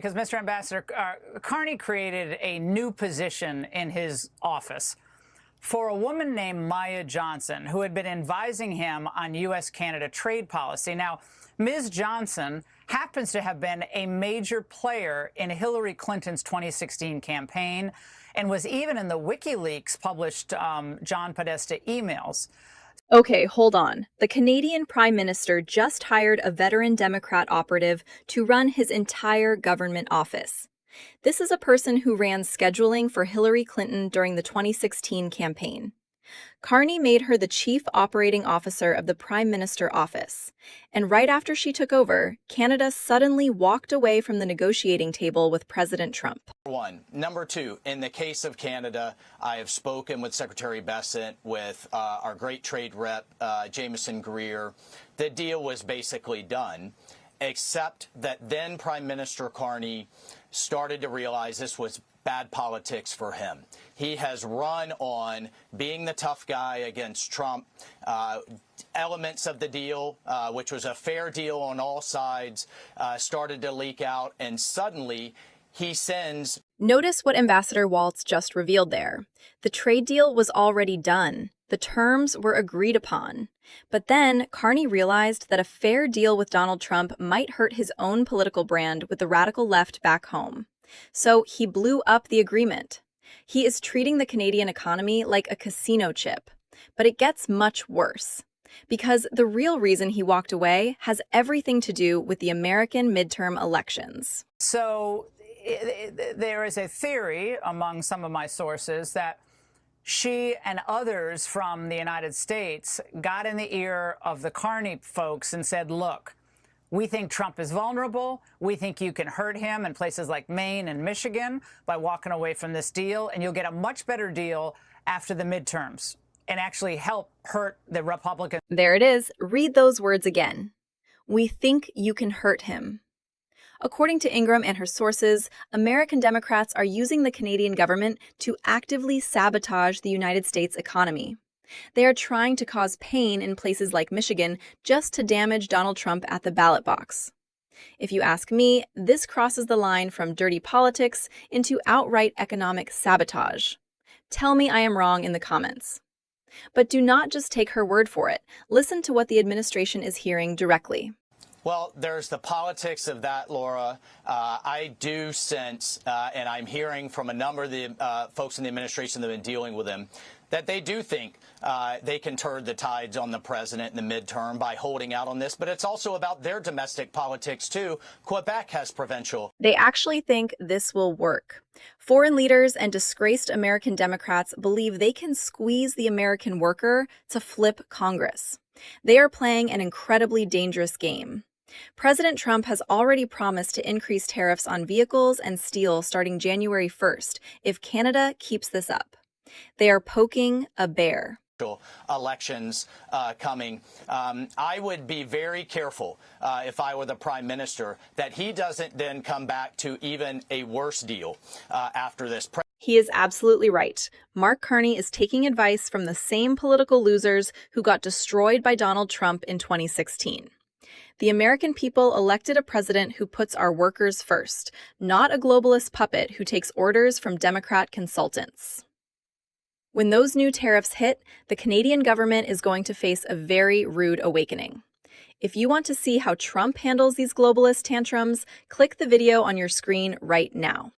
Because Mr. Ambassador, Carney created a new position in his office for a woman named Maya Johnson, who had been advising him on U.S.-Canada trade policy. Now, Ms. Johnson happens to have been a major player in Hillary Clinton's 2016 campaign and was even in the WikiLeaks published John Podesta emails. Okay, hold on. The Canadian Prime Minister just hired a veteran Democrat operative to run his entire government office. This is a person who ran scheduling for Hillary Clinton during the 2016 campaign. Carney made her the chief operating officer of the Prime Minister office. And right after she took over, Canada suddenly walked away from the negotiating table with President Trump. One. Number two, in the case of Canada, I have spoken with Secretary Bessent, with our great trade rep, Jameson Greer. The deal was basically done, except that then Prime Minister Carney started to realize this was bad politics for him. He has run on being the tough guy against Trump. Elements of the deal, which was a fair deal on all sides, started to leak out, and suddenly he sends... Notice what Ambassador Waltz just revealed there. The trade deal was already done. The terms were agreed upon. But then Carney realized that a fair deal with Donald Trump might hurt his own political brand with the radical left back home. So he blew up the agreement. He is treating the Canadian economy like a casino chip. But it gets much worse. Because the real reason he walked away has everything to do with the American midterm elections. So there is a theory among some of my sources that she and others from the United States got in the ear of the Carney folks and said, look, we think Trump is vulnerable. We think you can hurt him in places like Maine and Michigan by walking away from this deal, and you'll get a much better deal after the midterms and actually help hurt the Republicans. There it is. Read those words again. We think you can hurt him. According to Ingram and her sources, American Democrats are using the Canadian government to actively sabotage the United States economy. They are trying to cause pain in places like Michigan just to damage Donald Trump at the ballot box. If you ask me, this crosses the line from dirty politics into outright economic sabotage. Tell me I am wrong in the comments. But do not just take her word for it. Listen to what the administration is hearing directly. Well, there's the politics of that, Laura. I do sense, and I'm hearing from a number of the folks in the administration that have been dealing with him, that they do think they can turn the tides on the president in the midterm by holding out on this. But it's also about their domestic politics, too. Quebec has provincial. They actually think this will work. Foreign leaders and disgraced American Democrats believe they can squeeze the American worker to flip Congress. They are playing an incredibly dangerous game. President Trump has already promised to increase tariffs on vehicles and steel starting January 1st if Canada keeps this up. They are poking a bear. Elections coming. I would be very careful if I were the prime minister that he doesn't then come back to even a worse deal after this. He is absolutely right. Mark Carney is taking advice from the same political losers who got destroyed by Donald Trump in 2016. The American people elected a president who puts our workers first, not a globalist puppet who takes orders from Democrat consultants. When those new tariffs hit, the Canadian government is going to face a very rude awakening. If you want to see how Trump handles these globalist tantrums, click the video on your screen right now.